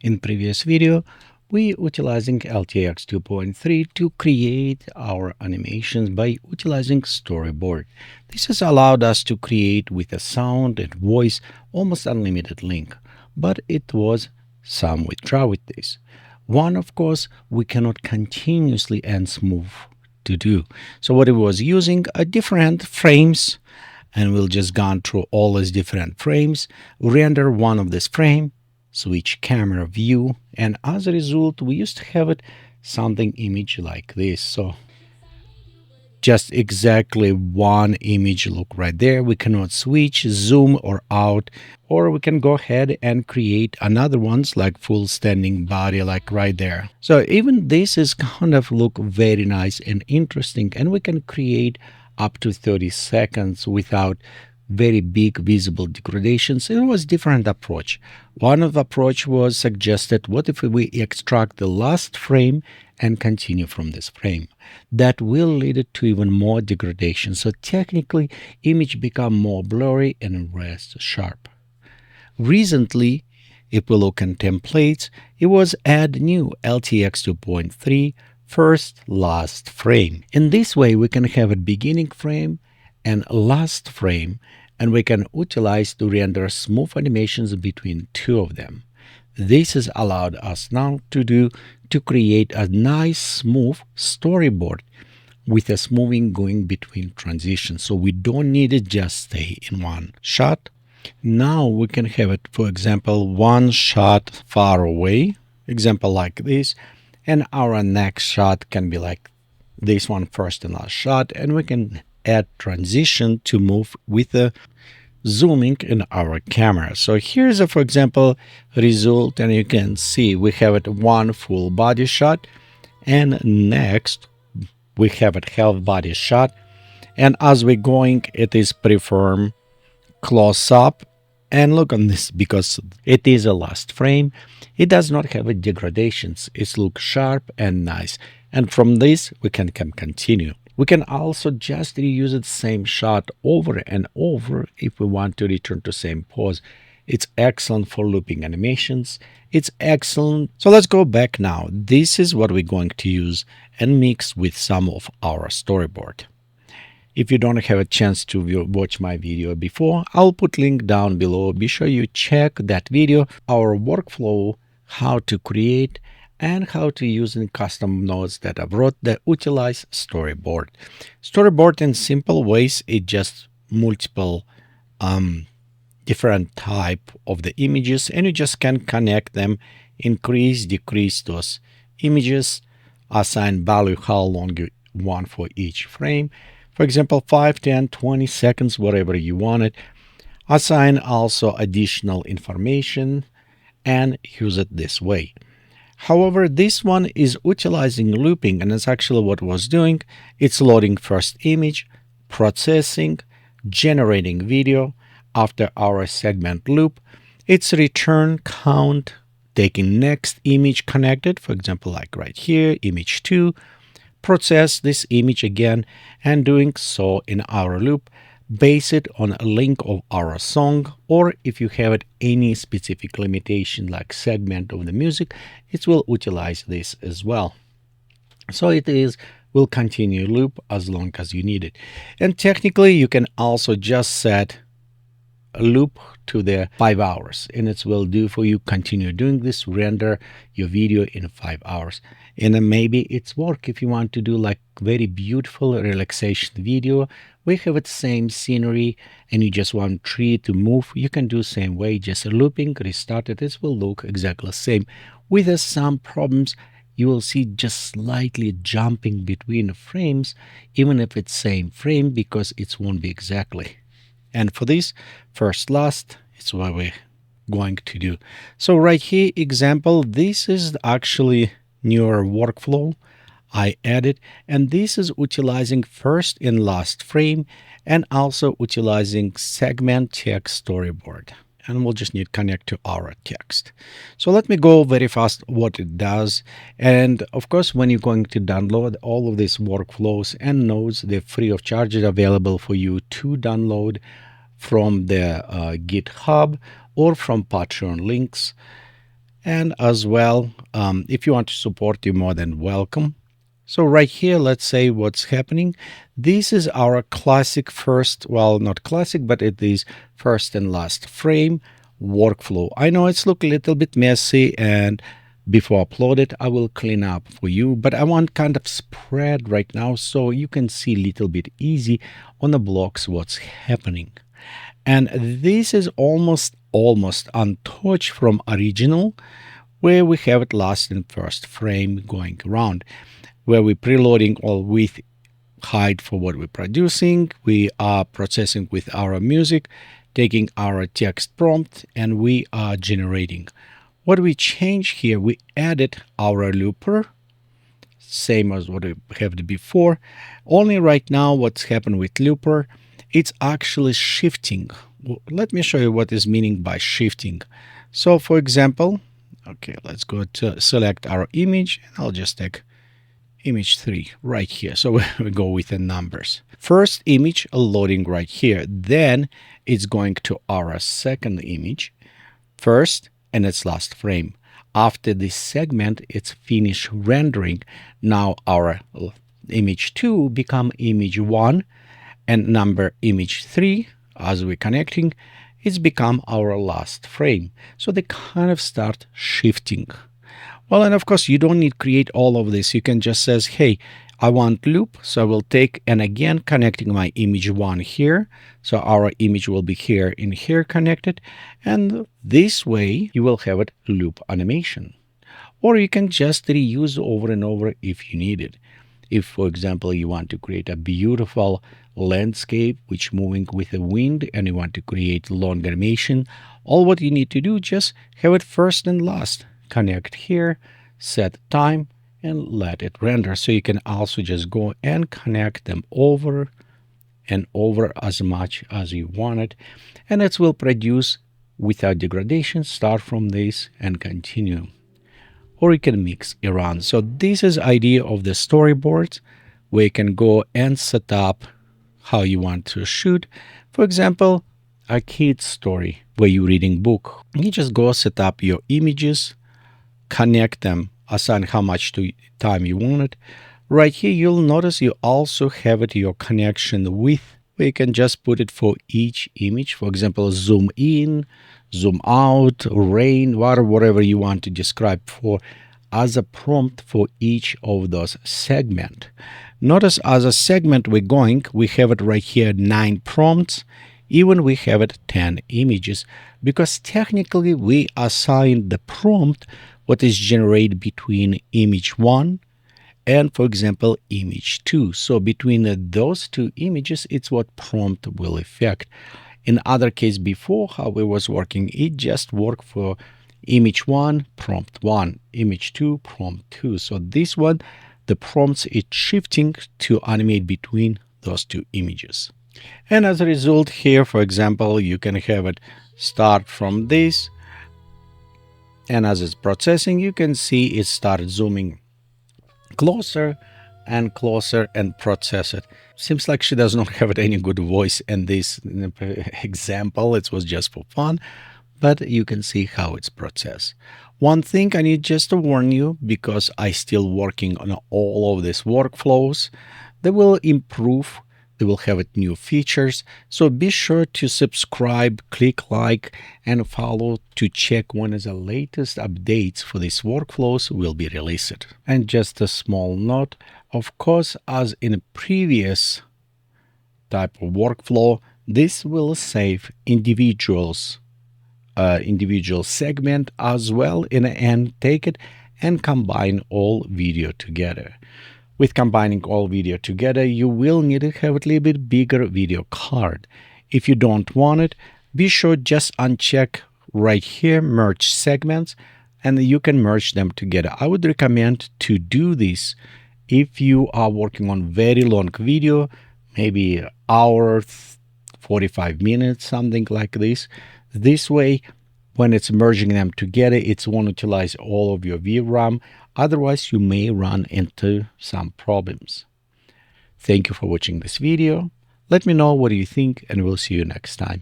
In previous video, we utilizing LTX 2.3 to create our animations by utilizing storyboard. This has allowed us to create with a sound and voice almost unlimited link, but it was some withdraw with this. One, of course, we cannot continuously and smooth to do. So what it was using a different frames, and we'll just gone through all these different frames, render one of this frame, switch camera view, and as a result we used to have it something image like this. So just exactly one image look right there. We cannot switch, zoom or out, or we can go ahead and create another ones like full standing body like right there. So even this is kind of look very nice and interesting, and we can create up to 30 seconds without very big visible degradations. It was different approach. One of the approach was suggested, what if we extract the last frame and continue from this frame? That will lead to even more degradation. So technically image become more blurry and rest sharp. Recently, if we look in templates, it was add new LTX 2.3 first last frame. In this way we can have a beginning frame and last frame, and we can utilize to render smooth animations between two of them. This has allowed us now to create a nice smooth storyboard with a smoothing going between transitions. So we don't need to just stay in one shot. Now we can have it, for example, one shot far away, example like this, and our next shot can be like this one, first and last shot, and we can add transition to move with the zooming in our camera. So here's a, for example, result, and you can see we have it one full body shot, and next we have it half body shot, and as we're going it is preform close up. And look on this, because it is a last frame, it does not have a degradations. It looks sharp and nice, and from this we can continue. We can also just reuse the same shot over and over if we want to return to same pose. It's excellent for looping animations. It's excellent. So let's go back now. This is what we're going to use and mix with some of our storyboard. If you don't have a chance to watch my video before, I'll put link down below. Be sure you check that video, our workflow, how to create and how to use in custom nodes that I wrote that utilize storyboard. Storyboard in simple ways, it just multiple different type of the images, and you just can connect them, increase, decrease those images, assign value how long you want for each frame. For example, 5, 10, 20 seconds, whatever you want it. Assign also additional information and use it this way. However, this one is utilizing looping, and that's actually what it was doing. It's loading first image, processing, generating video. After our segment loop, it's return count, taking next image connected, for example, like right here, image 2, process this image again, and doing so in our loop, base it on a link of our song, or if you have it any specific limitation like segment of the music, it will utilize this as well. So it will continue loop as long as you need it. And technically you can also just set a loop to the 5 hours, and it will do for you continue doing this, render your video in 5 hours. And then maybe it's work if you want to do like very beautiful relaxation video. We have the same scenery and you just want tree to move, you can do same way, just looping, restart it. It will look exactly the same. With some problems, you will see just slightly jumping between frames, even if it's same frame, because it won't be exactly. And for this first last, it's what we're going to do. So right here, example, this is actually newer workflow I added, and this is utilizing first and last frame, and also utilizing segment text storyboard. And we'll just need connect to our text. So let me go very fast what it does. And of course, when you're going to download all of these workflows and nodes, they're free of charge, available for you to download from the GitHub or from Patreon links. And as well, if you want to support, you're more than welcome. So right here, let's say what's happening. This is our classic first, well, not classic, but it is first and last frame workflow. I know it's look a little bit messy, and before I upload it, I will clean up for you, but I want kind of spread right now so you can see a little bit easy on the blocks what's happening. And this is almost untouched from original, where we have it last and first frame going around, where we're preloading all with height for what we're producing. We are processing with our music, taking our text prompt, and we are generating. What we changed here, we added our looper, same as what we had before. Only right now what's happened with looper, it's actually shifting. Let me show you what is meaning by shifting. So for example, okay, let's go to select our image, and I'll just take image 3 right here. So we go with the numbers. First image loading right here. Then it's going to our second image, first and its last frame. After this segment, it's finished rendering. Now our image 2 become image 1, and number image 3, as we're connecting, it's become our last frame. So they kind of start shifting. Well, and of course, you don't need to create all of this. You can just says, hey, I want loop. So I will take, and again, connecting my image 1 here. So our image will be here in here connected. And this way you will have it loop animation. Or you can just reuse over and over if you need it. If, for example, you want to create a beautiful landscape which moving with the wind, and you want to create long animation, all what you need to do, just have it first and last. Connect here, set time, and let it render. So you can also just go and connect them over and over as much as you want it, and it will produce without degradation. Start from this and continue. Or you can mix around. So this is idea of the storyboards, where you can go and set up how you want to shoot. For example, a kid's story where you're reading book. You just go set up your images, connect them, assign how much time you want it. Right here, you'll notice you also have it your connection with, where you can just put it for each image. For example, zoom in, zoom out, rain, water, whatever you want to describe for as a prompt for each of those segment. Notice as a segment we have it right here 9 prompts. Even we have it 10 images, because technically we assigned the prompt what is generated between image 1 and, for example, image 2. So between those two images, it's what prompt will affect. In other case before, how it was working, it just worked for image 1, prompt 1, image 2, prompt 2. So this one, the prompts is shifting to animate between those two images. And as a result here, for example, you can have it start from this, and as it's processing, you can see it started zooming closer and closer and process it. Seems like she does not have any good voice in this example. It was just for fun, but you can see how it's processed. One thing I need just to warn you, because I still working on all of these workflows, they will improve. They will have new features. So be sure to subscribe, click like, and follow to check when the latest updates for these workflows will be released. And just a small note, of course, as in a previous type of workflow, this will save individual segment as well in the end, take it and combine all video together. With combining all video together, you will need to have a little bit bigger video card. If you don't want it, be sure just uncheck right here, merge segments, and you can merge them together. I would recommend to do this if you are working on very long video, maybe an hour, 45 minutes, something like this. This way, when it's merging them together, it won't utilize all of your VRAM. Otherwise, you may run into some problems. Thank you for watching this video. Let me know what you think, and we'll see you next time.